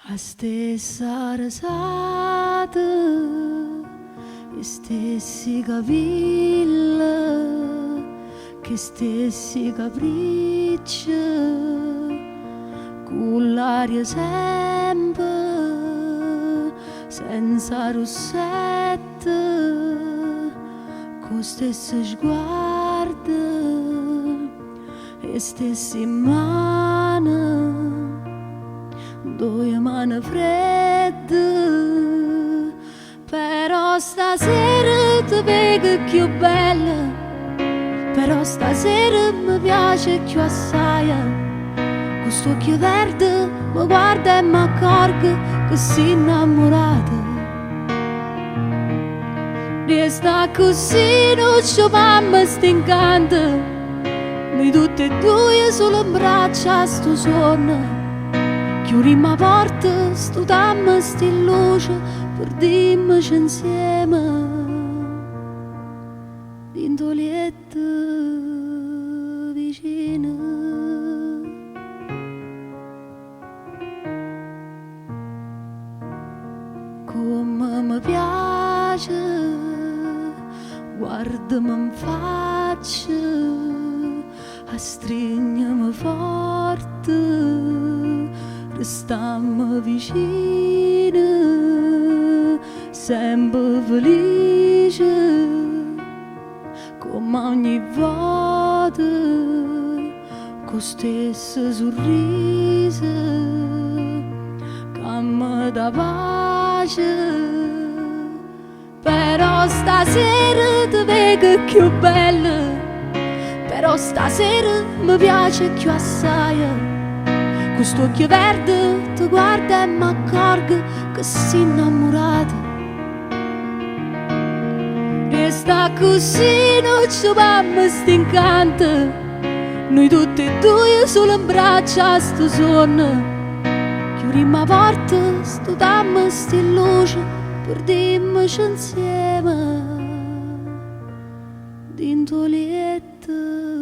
A stessa risata e stessi capelli, che stessi capricci, con l'aria sempre, senza rossette, con stessi sguardi e stessi mani. Due mani fredde, però stasera ti vedo più bella, però stasera mi piace più assai. Questo occhio verde mi guarda e mi accorgo che sei innamorata. Resta così, non ci fammi stincante, noi tutte e due sulle braccia sto sonno. Chiudiamo la porta, studiamo sti luce per dirci insieme dentro il letto vicino. Come mi piace, guardami in faccia, stringiami forte. Restammo vicine, sempre felice, come ogni volta, con stesso sorriso, che mi dà pace. Però stasera ti vedo più bella, però stasera mi piace più assai. Questo occhio verde ti guarda e mi accorgo che sei innamorata. Resta così, non ci fammi stincante, noi tutte e due sulle braccia sto sonno. Chiudiamo la porta, studiamo sti luce per dirci insieme dentro il letto.